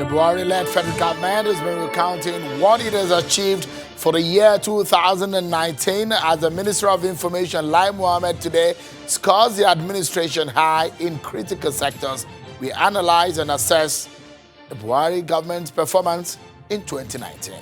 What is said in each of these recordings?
The Buhari-led federal government has been recounting what it has achieved for the year 2019 as the Minister of Information, Lai Mohammed, today scores the administration high in critical sectors. We analyze and assess the Buhari government's performance in 2019.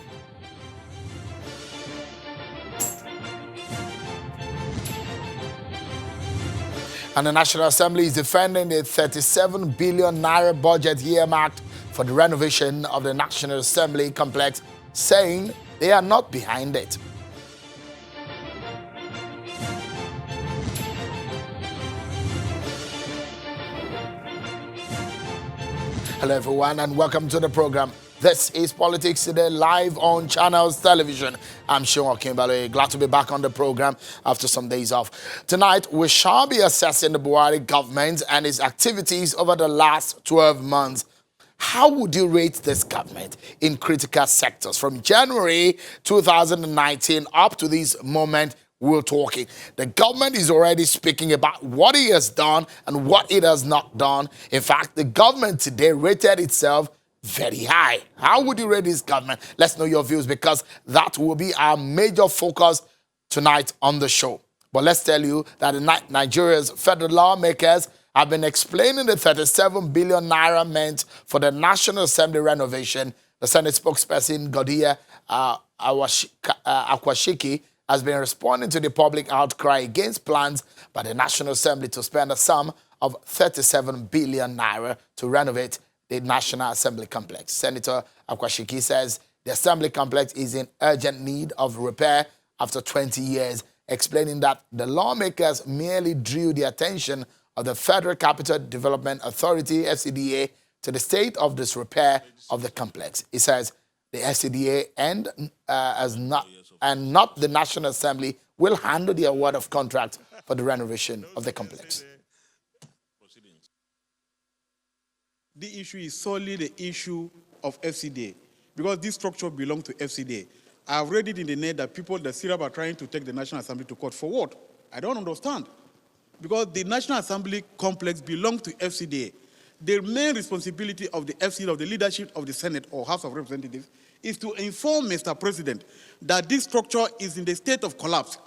And the National Assembly is defending the 37 billion naira budget earmarked for the renovation of the National Assembly complex, saying they are not behind it. Hello everyone and welcome to the program. This is Politics Today, live on Channels Television. I'm Sean Kimbale, glad to be back on the program after some days off. Tonight, we shall be assessing the Buhari government and its activities over the last 12 months. How would you rate this government in critical sectors? From January 2019 up to this moment, we're talking. The government is already speaking about what it has done and what it has not done. In fact, the government today rated itself very high. How would you rate this government? Let's know your views because that will be our major focus tonight on the show. But let's tell you that Nigeria's federal lawmakers have been explaining the 37 billion naira meant for the National Assembly renovation. The Senate spokesperson, Godiya Akwashiki, has been responding to the public outcry against plans by the National Assembly to spend a sum of 37 billion naira to renovate the National Assembly complex. Senator Akwashiki says the Assembly complex is in urgent need of repair after 20 years, explaining that the lawmakers merely drew the attention of the Federal Capital Development Authority, FCDA, to the state of disrepair of the complex. He says the FCDA and not the National Assembly will handle the award of contract for the renovation of the complex. The issue is solely the issue of FCDA, because this structure belongs to FCDA. I've read it in the net that people, the Syrup, are trying to take the National Assembly to court for what? I don't understand. Because the National Assembly complex belongs to FCDA. The main responsibility of the FCDA, of the leadership of the Senate or House of Representatives, is to inform Mr. President that this structure is in the state of collapse.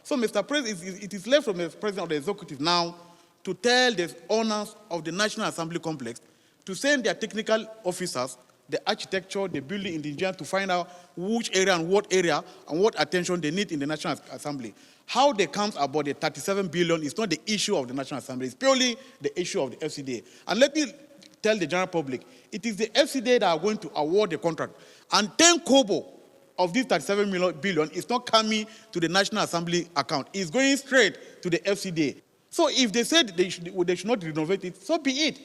So, Mr. President, it is left from the President of the Executive now to tell the owners of the National Assembly complex to send their technical officers, the architecture, the building engineer, to find out which area and what attention they need in the National Assembly. How they come about the 37 billion is not the issue of the National Assembly. It's purely the issue of the FCDA. And let me tell the general public, it is the FCDA that are going to award the contract. And 10 kobo of this 37 billion is not coming to the National Assembly account. It's going straight to the FCDA. So if they said they should not renovate it, so be it.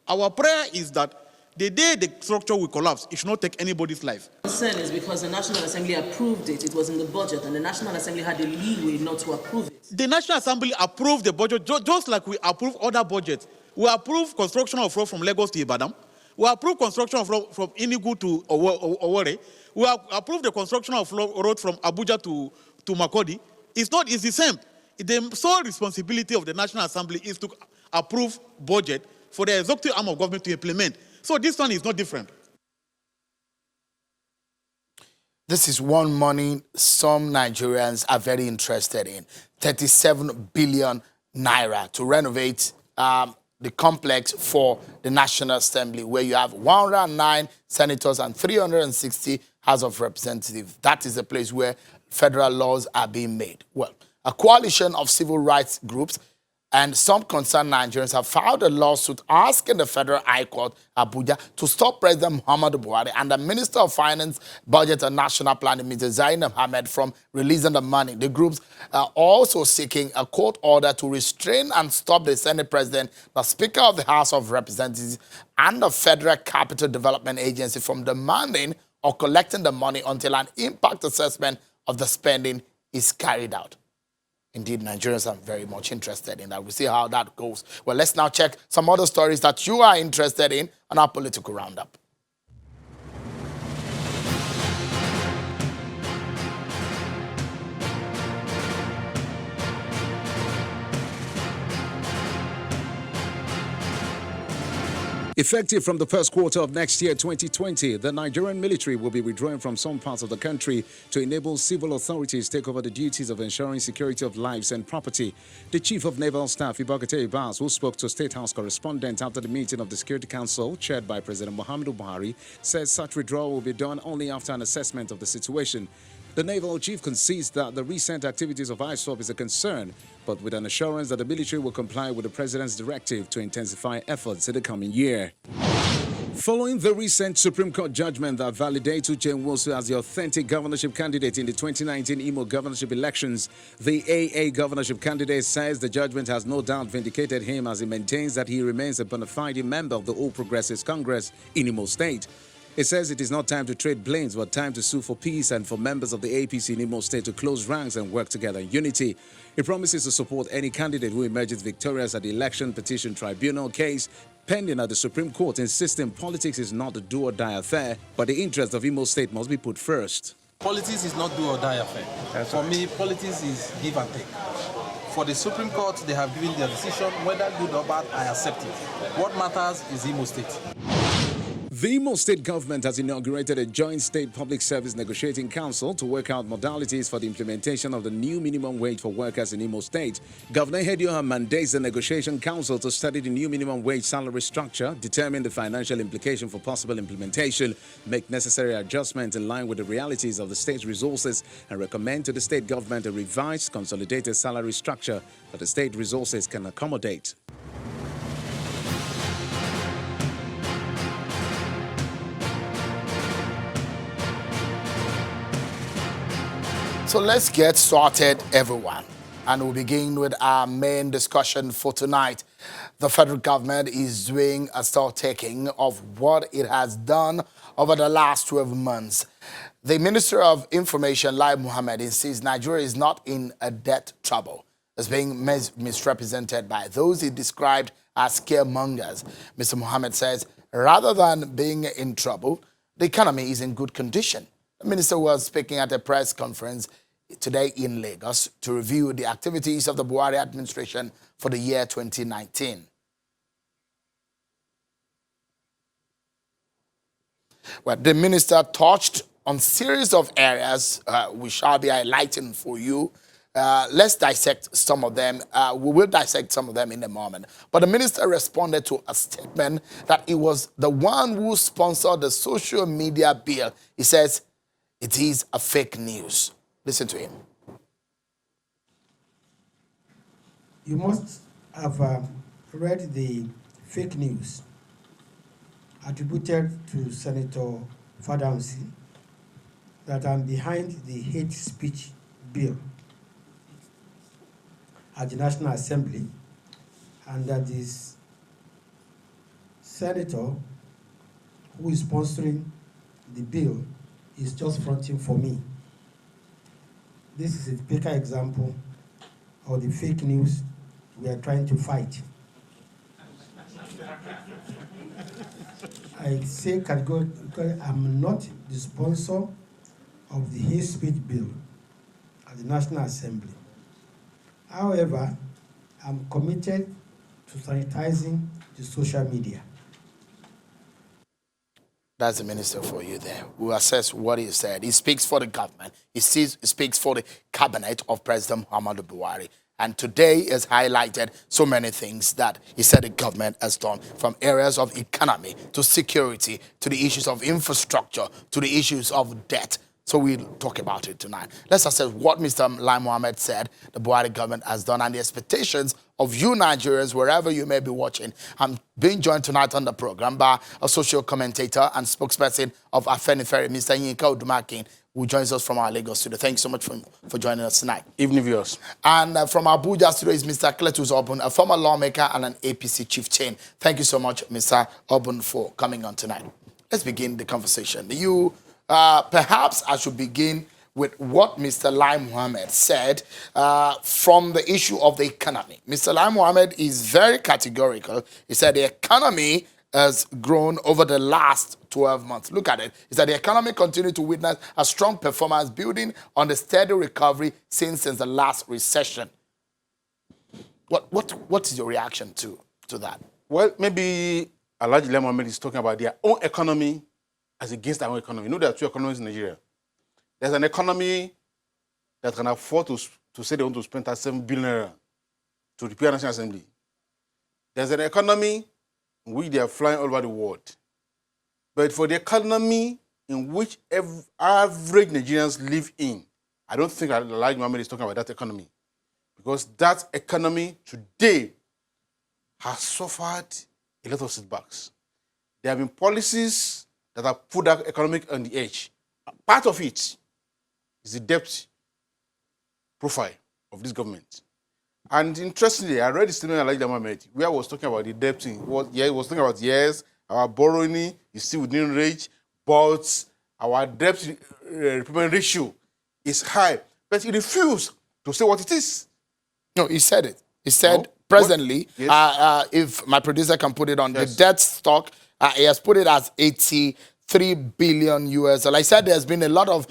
Our prayer is that the day the structure will collapse, it should not take anybody's life. The concern is because the National Assembly approved it. It was in the budget, and the National Assembly had the leeway not to approve it. The National Assembly approved the budget just like we approve other budgets. We approve construction of road from Lagos to Ibadan. We approve construction of road from Enugu to Owerri. We approve the construction of road from Abuja to Makurdi. It's the same. The sole responsibility of the National Assembly is to approve budget for the executive arm of government to implement. So this one is not different. This is one money some Nigerians are very interested in. 37 billion naira to renovate the complex for the National Assembly, where you have 109 senators and 360 House of Representatives. That is the place where federal laws are being made. Well, a coalition of civil rights groups and some concerned Nigerians have filed a lawsuit asking the Federal High Court, Abuja, to stop President Muhammadu Buhari and the Minister of Finance, Budget and National Planning, Mr. Zainab Ahmed, from releasing the money. The groups are also seeking a court order to restrain and stop the Senate President, the Speaker of the House of Representatives, and the Federal Capital Development Agency from demanding or collecting the money until an impact assessment of the spending is carried out. Indeed, Nigerians are very much interested in that. We'll see how that goes. Well, let's now check some other stories that you are interested in on our political roundup. Effective from the first quarter of next year, 2020, the Nigerian military will be withdrawing from some parts of the country to enable civil authorities take over the duties of ensuring security of lives and property. The Chief of Naval Staff, Ibakete Ibas, who spoke to State House correspondent after the meeting of the Security Council, chaired by President Muhammadu Buhari, says such withdrawal will be done only after an assessment of the situation. The naval chief concedes that the recent activities of ISWAP is a concern, but with an assurance that the military will comply with the president's directive to intensify efforts in the coming year. Following the recent Supreme Court judgment that validates Uche Nwosu as the authentic governorship candidate in the 2019 Imo governorship elections, the AA governorship candidate says the judgment has no doubt vindicated him as he maintains that he remains a bona fide member of the All Progressives Congress in Imo State. It says it is not time to trade blames, but time to sue for peace and for members of the APC in Imo State to close ranks and work together in unity. He promises to support any candidate who emerges victorious at the Election Petition Tribunal case pending at the Supreme Court, insisting politics is not a do-or-die affair, but the interest of Imo State must be put first. Politics is not do-or-die affair. For me, politics is give and take. For the Supreme Court, they have given their decision. Whether good or bad, I accept it. What matters is Imo State. The Imo State government has inaugurated a joint state public service negotiating council to work out modalities for the implementation of the new minimum wage for workers in Imo State. Governor Hedioha mandates the negotiation council to study the new minimum wage salary structure, determine the financial implication for possible implementation, make necessary adjustments in line with the realities of the state's resources, and recommend to the state government a revised consolidated salary structure that the state resources can accommodate. So let's get started, everyone. And we'll begin with our main discussion for tonight. The federal government is doing a stock taking of what it has done over the last 12 months. The Minister of Information, Lai Mohammed, insists Nigeria is not in a debt trouble. It's being misrepresented by those he described as scaremongers. Mr. Mohammed says rather than being in trouble, the economy is in good condition. The minister was speaking at a press conference today in Lagos to review the activities of the Buhari administration for the year 2019. Well, the minister touched on a series of areas we shall be highlighting for you. Let's dissect some of them. We will dissect some of them in a moment. But the minister responded to a statement that he was the one who sponsored the social media bill. He says it is a fake news. Listen to him. You must have read the fake news attributed to Senator Fadamsi that I'm behind the hate speech bill at the National Assembly, and that this senator who is sponsoring the bill is just fronting for me. This is a typical example of the fake news we are trying to fight. I say categorically, I'm not the sponsor of the hate speech bill at the National Assembly. However, I'm committed to sanitizing the social media. That's the minister for you there. We'll assess what he said. He speaks for the government. He speaks for the cabinet of President Muhammadu Buhari. And today has highlighted so many things that he said the government has done, from areas of economy to security to the issues of infrastructure to the issues of debt. So we'll talk about it tonight. Let's assess what Mr. Lai Mohammed said the Buhari government has done and the expectations of you Nigerians, wherever you may be watching. I'm being joined tonight on the program by a social commentator and spokesperson of Afenifere, Mr. Odunmakin, who joins us from our Lagos studio. Thank you so much for joining us tonight. Evening viewers. And from Abuja studio is Mr. Cletus Obun, a former lawmaker and an APC chief chain. Thank you so much, Mr. Obun, for coming on tonight. Let's begin the conversation. Perhaps I should begin with what Mr. Lai Mohammed said from the issue of the economy. Mr. Lai Mohammed is very categorical. He said the economy has grown over the last 12 months. Look at it. He said the economy continued to witness a strong performance building on the steady recovery since the last recession. What is your reaction to that? Well, maybe Alhaji Lai Mohammed is talking about their own economy as against our own economy. You know there are two economies in Nigeria. There's an economy that can afford to say they want to spend 37 billion naira to repair National Assembly. There's an economy in which they are flying all over the world. But for the economy in which average Nigerians live in, I don't think Alhaji Mohammed is talking about that economy. Because that economy today has suffered a lot of setbacks. There have been policies that have put that economic on the edge. Part of it is the debt profile of this government. And interestingly, I read the statement of Alhaji Mohammed where I was talking about the debt thing. He was talking about, yes, our borrowing is still within range, but our debt repayment ratio is high. But he refused to say what it is. No, he said it. He said, No. presently, Yes. if my producer can put it on, Yes. the debt stock, he has put it as 83 billion US. Like I said, there's been a lot of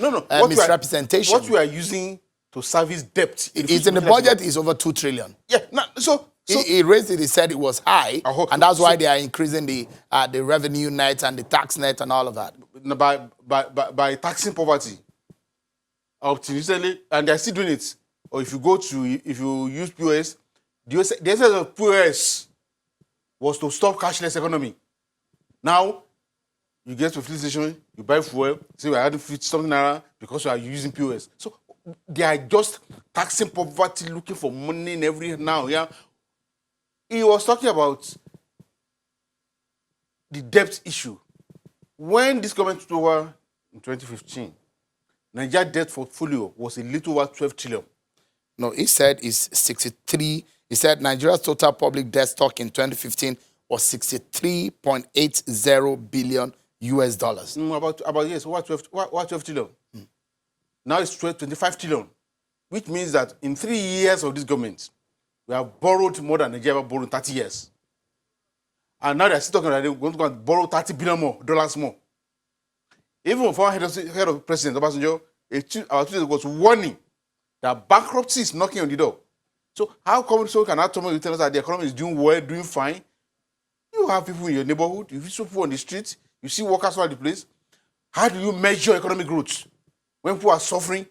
misrepresentation. What we are using to service debt. It's in the budget is over 2 trillion. Yeah, so He raised it, he said it was high, hope and that's why they are increasing the revenue net and the tax net and all of that. by taxing poverty up to recently, and they're still doing it. Or if you use POS, the essence of POS was to stop cashless economy. Now, you get to a filling station, you buy fuel, say we are adding something naira because you are using POS. So they are just taxing poverty, looking for money in every now. Yeah, he was talking about the debt issue. When this government took over in 2015, Nigeria debt portfolio was a little over 12 trillion. No, he said it's 63. He said Nigeria's total public debt stock in 2015 was 63.80 billion US dollars. About yes, what 12 trillion? Now it's 25 trillion, which means that in 3 years of this government, we have borrowed more than Nigeria borrowed in 30 years. And now they're still talking about they're going to borrow $30 billion more. Even former head of President Obasanjo, our Tuesday was warning that bankruptcy is knocking on the door. So how come so can Atomo tell us that the economy is doing well, doing fine? You have people in your neighborhood, you see people on the street, you see workers all over the place. How do you measure economic growth when people are suffering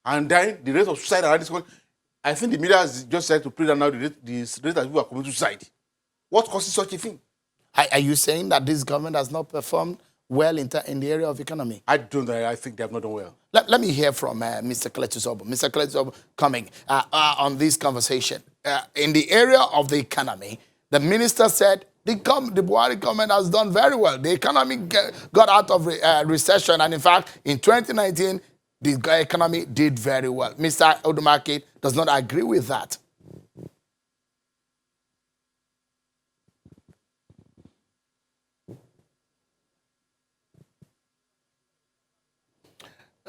and dying? The rate of suicide around this country, I think the media has just said to put down now the rate that people are committing suicide. What causes such a thing? Are you saying that this government has not performed well in the area of economy? I don't know. I think they have not done well. Let me hear from Mr. Cletus Obun. Mr. Cletus Obun coming on this conversation. In the area of the economy, the minister said the Buhari government has done very well. The economy got out of recession, and in fact, in 2019, the economy did very well. Mr. Odunmakin does not agree with that.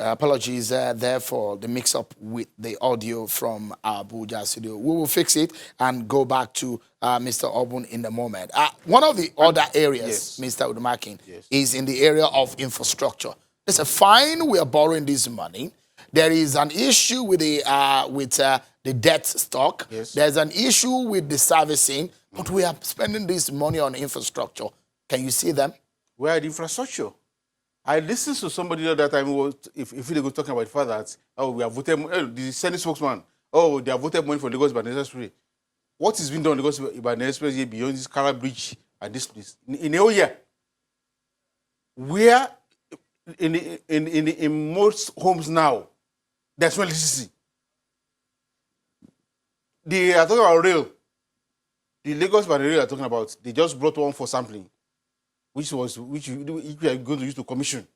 Apologies there for the mix-up with the audio from Abuja studio. We will fix it and go back to Mr. Obun in a moment. One of the other areas, yes, Mr. Odunmakin, yes, is in the area of infrastructure. They say, fine, we are borrowing this money. There is an issue with the debt stock. Yes. There's an issue with the servicing, but we are spending this money on infrastructure. Can you see them? Where are the infrastructure? I listened to somebody the other time, if they were talking about the fact that, we have voted, the Senate spokesman, they have voted money for Lagos Ibadan Expressway. What is being done on Lagos Ibadan Expressway beyond this Kara Bridge and this place? In a whole year, where in most homes now, there's no electricity. They are talking about rail. The Lagos Ibadan rail are talking about, they just brought one for sampling, which you are going to use to commission.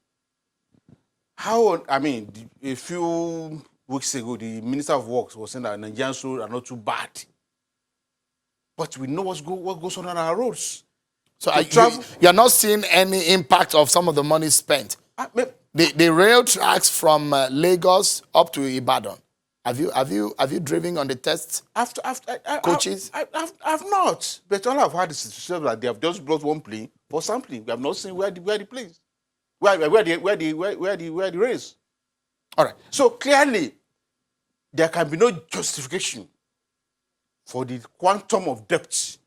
A few weeks ago, the Minister of Works was saying that Nigerian roads are not too bad. But we know what goes on our roads. So you're not seeing any impact of some of the money spent? The rail tracks from Lagos up to Ibadan. Have you driven on the tests? Coaches? I've not. But all I've heard is that they have just brought one plane for sampling. We have not seen where the planes, where the race. All right. So clearly, there can be no justification for the quantum of debt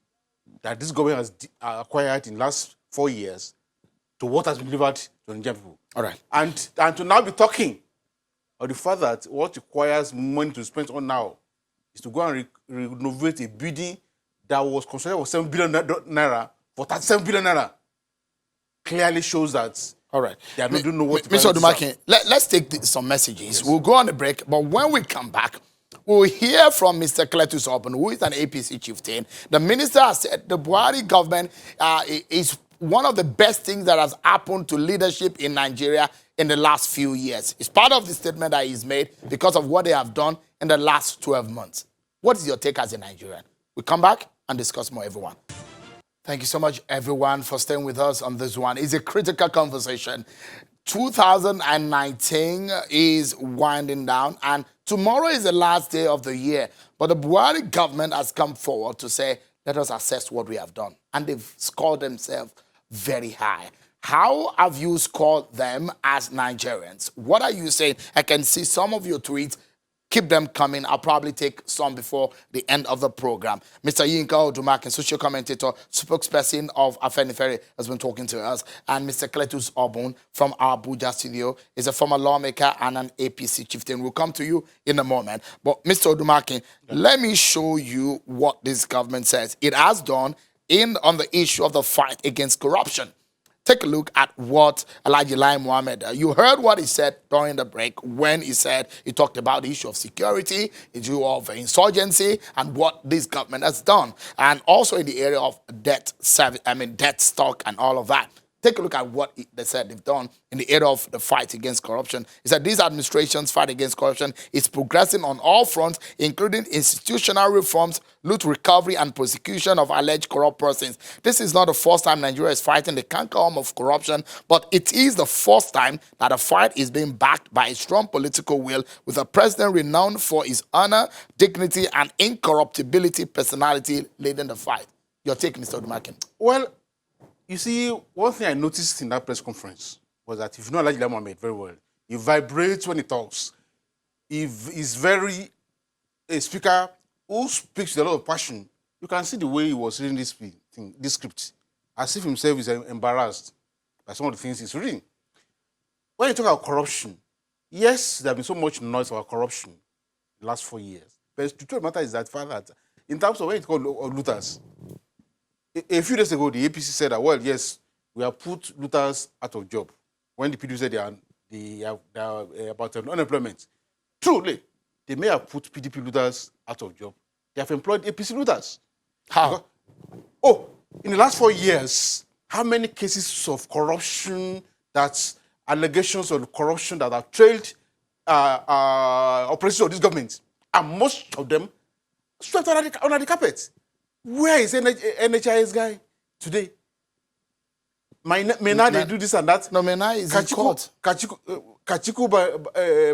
that this government has acquired in the last 4 years to what has been delivered to the Nigerian people. All right. And to now be talking of the fact that what requires money to spend on now is to go and renovate a building that was constructed for 7 billion naira for 37 billion naira clearly shows that all right. They are not doing what Mr. Odunmakin, let's take some messages. Yes. We'll go on a break, but when we come back, we'll hear from Mr. Cletus Obun, who is an APC chieftain. The minister has said the Buhari government is one of the best things that has happened to leadership in Nigeria in the last few years. It's part of the statement that he's made because of what they have done in the last 12 months. What is your take as a Nigerian? We'll come back and discuss more, everyone. Thank you so much, everyone, for staying with us on this one. It's a critical conversation. 2019 is winding down, and tomorrow is the last day of the year. But the Buhari government has come forward to say, let us assess what we have done. And they've scored themselves very high. How have you scored them as Nigerians? What are you saying? I can see some of your tweets. Keep them coming. I'll probably take some before the end of the program. Mr. Yinka Odunmakin, social commentator, spokesperson of Afenifere, has been talking to us. And Mr. Cletus Obun from our Abuja studio is a former lawmaker and an APC chieftain. We'll come to you in a moment. But Mr. Odunmakin, let me show you what this government says it has done on the issue of the fight against corruption. Take a look at what Alhaji Lai Mohammed, you heard what he said during the break when he talked about the issue of security, the issue of insurgency, and what this government has done. And also in the area of debt stock and all of that. Take a look at what they said they've done in the area of the fight against corruption. He said this administration's fight against corruption is progressing on all fronts, including institutional reforms, loot recovery, and prosecution of alleged corrupt persons. This is not the first time Nigeria is fighting the cankerworm of corruption, but it is the first time that a fight is being backed by a strong political will, with a president renowned for his honor, dignity, and incorruptibility personality leading the fight. Your take, Mr. Odunmakin. Well, you see, one thing I noticed in that press conference was that if you know Alhaji Lai Mohammed very well, he vibrates when he talks. He's very a speaker who speaks with a lot of passion. You can see the way he was reading this script, as if himself is embarrassed by some of the things he's reading. When you talk about corruption, yes, there has been so much noise about corruption in the last 4 years. But the truth of the matter is that, in terms of when it's called looters, a few days ago, the APC said that, well, yes, we have put looters out of job. When the PDP said they are about unemployment. Truly, they may have put PDP looters out of job. They have employed APC looters. How? In the last 4 years, how many cases of corruption, allegations of corruption that have trailed operations of this government, and most of them swept under the carpet. Where is NHIS guy today? May now they do this and that. No, Mena is in court. Kachiku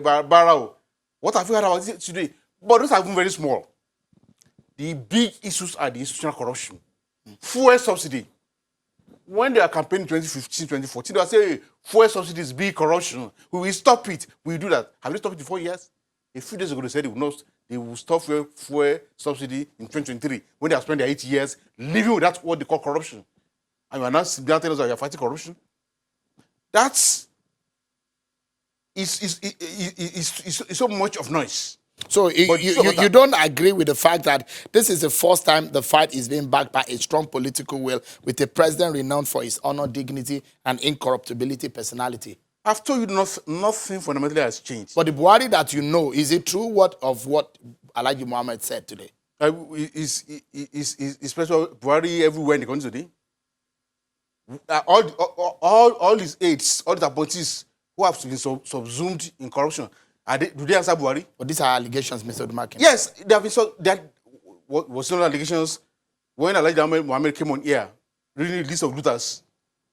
Barao. What have you heard about it today? But those are even very small. The big issues are the institutional corruption. Fuel subsidy. When they are campaigning 2015, 2014, they will say, fuel subsidy is big corruption. We will stop it. We will do that. Have they stopped it in 4 years? A few days ago, they said they will stop fuel subsidy in 2023 when they have spent their 8 years living with what they call corruption. And you are now telling us that you are fighting corruption? That's so much of noise. So you don't agree with the fact that this is the first time the fight is being backed by a strong political will, with a president renowned for his honor, dignity, and incorruptibility personality? I've told you nothing fundamentally has changed. But the Buhari that you know, is it true what Alhaji Mohammed said today? Is special Buhari everywhere in the country today? All these aides, all the appointees who have been subsumed in corruption, do they answer Buhari? But these are allegations, Mr. Odunmakin. Yes, there have been was some allegations when Alhaji Mohammed came on air, reading the list of looters.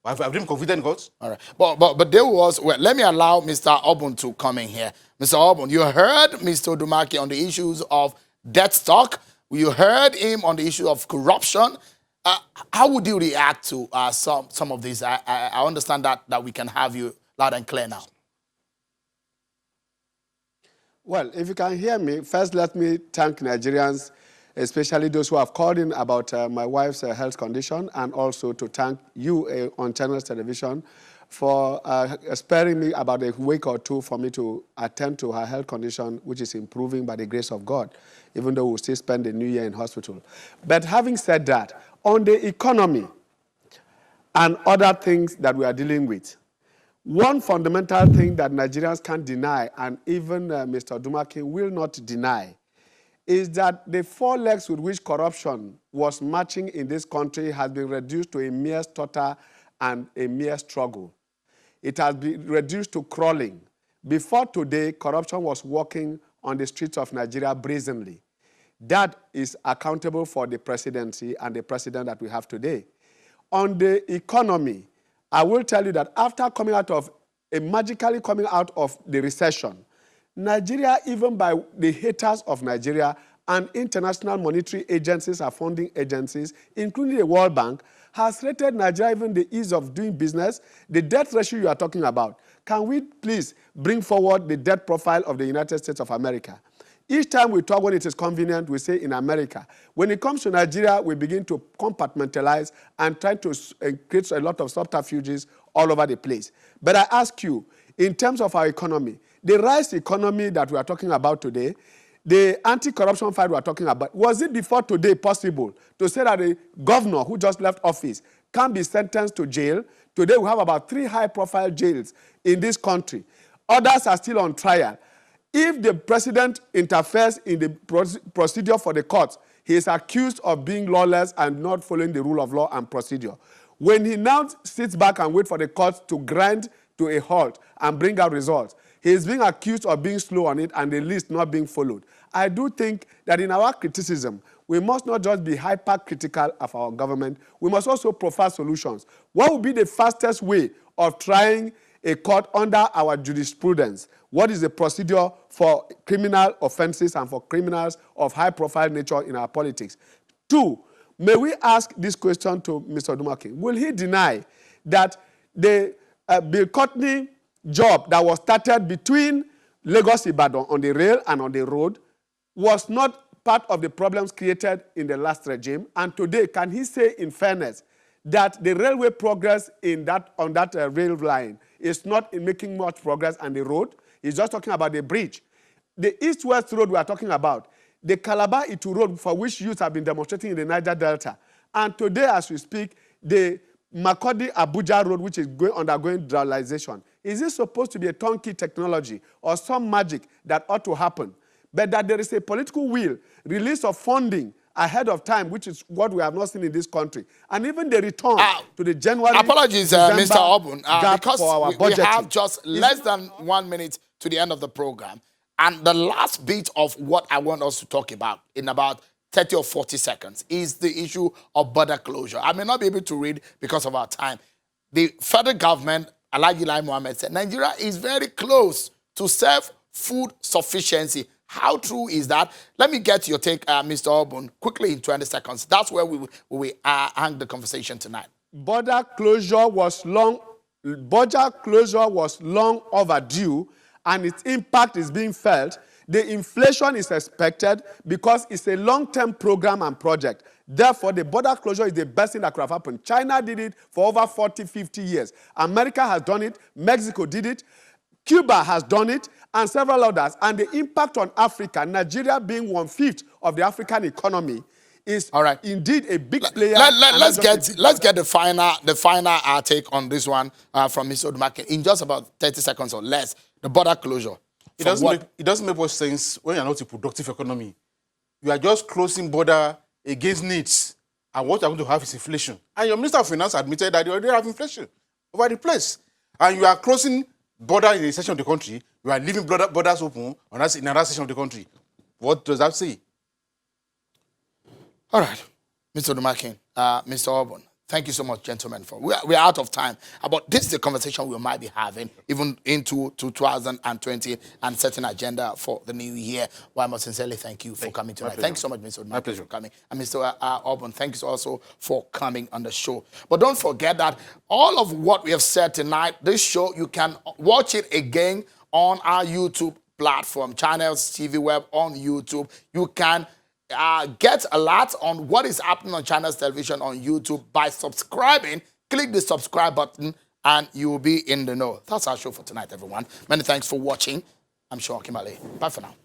Have they been convicted in court? All right. But there was, well, let me allow Mr. Obun to come in here. Mr. Obun, you heard Mr. Odunmakin on the issues of debt stock. You heard him on the issue of corruption. How would you react to some of these? I understand that we can have you loud and clear now. Well, if you can hear me, first let me thank Nigerians especially those who have called in about my wife's health condition, and also to thank you on Channels Television for sparing me about a week or two for me to attend to her health condition, which is improving by the grace of God, even though we'll still spend the new year in hospital. But having said that, on the economy and other things that we are dealing with, one fundamental thing that Nigerians can't deny, and even Mr. Odunmakin will not deny, is that the four legs with which corruption was marching in this country has been reduced to a mere stutter and a mere struggle. It has been reduced to crawling. Before today, corruption was walking on the streets of Nigeria brazenly. That is accountable for the presidency and the president that we have today. On the economy, I will tell you that after magically coming out of the recession, Nigeria, even by the haters of Nigeria and international monetary agencies and funding agencies, including the World Bank, has rated Nigeria even the ease of doing business, the debt ratio you are talking about. Can we please bring forward the debt profile of the United States of America? Each time we talk when it is convenient, we say in America. When it comes to Nigeria, we begin to compartmentalize and try to create a lot of subterfuges all over the place. But I ask you, in terms of our economy, the rice economy that we are talking about today, the anti-corruption fight we are talking about, was it before today possible to say that a governor who just left office can be sentenced to jail? Today we have about 3 high-profile jails in this country. Others are still on trial. If the president interferes in the procedure for the courts, he is accused of being lawless and not following the rule of law and procedure. When he now sits back and waits for the courts to grind to a halt and bring out results, he is being accused of being slow on it and the list not being followed. I do think that in our criticism, we must not just be hyper-critical of our government. We must also profile solutions. What would be the fastest way of trying a court under our jurisprudence? What is the procedure for criminal offenses and for criminals of high-profile nature in our politics? 2, may we ask this question to Mr. Odunmakin. Will he deny that the Bill Courtney job that was started between Lagos Ibadan on the rail and on the road was not part of the problems created in the last regime? And today, can he say in fairness that the railway progress on that rail line is not in making much progress on the road? He's just talking about the bridge. The east-west road we are talking about, the Calabar-Itu road for which youth have been demonstrating in the Niger Delta. And today, as we speak, the Makurdi-Abuja road, which is undergoing dualization. Is this supposed to be a turnkey technology or some magic that ought to happen? But that there is a political will, release of funding ahead of time, which is what we have not seen in this country. And even the return to the January, apologies, Mr. Obun, because we have just less than 1 minute to the end of the program. And the last bit of what I want us to talk about in about 30 or 40 seconds is the issue of border closure. I may not be able to read because of our time. The federal government, Alhaji Lai Mohammed, said Nigeria is very close to self-food sufficiency. How true is that? Let me get your take, Mr. Obun, quickly in 20 seconds. That's where we hang the conversation tonight. Border closure was long overdue, and its impact is being felt. The inflation is expected because it's a long-term program and project. Therefore, the border closure is the best thing that could have happened. China did it for over 40, 50 years. America has done it. Mexico did it. Cuba has done it, and several others. And the impact on Africa, Nigeria being 1/5 of the African economy, is indeed a big player. Let's get the final take on this one from Mr. Odunmakin in just about 30 seconds or less. The border closure. It doesn't make much sense when you're not a productive economy. You are just closing border against needs, and what you're going to have is inflation. And your Minister of Finance admitted that you already have inflation over the place. And you are closing border in a section of the country, you are leaving borders open in another section of the country. What does that say? All right, Mr. Odunmakin, Mr. Obun, thank you so much, gentlemen. We're out of time. But this is the conversation we might be having even into 2020 and setting agenda for the new year. Well, I must sincerely thank you for coming tonight. Thank you so much, Mr. Odunmakin, for coming. And Mr. Obun, thank you also for coming on the show. But don't forget that all of what we have said tonight, this show, you can watch it again on our YouTube platform, Channels TV Web on YouTube. You can get alert on what is happening on Channels Television on YouTube by subscribing. Click the subscribe button and you will be in the know. That's our show for tonight, everyone. Many thanks for watching. I'm Sean Kimale. Bye for now.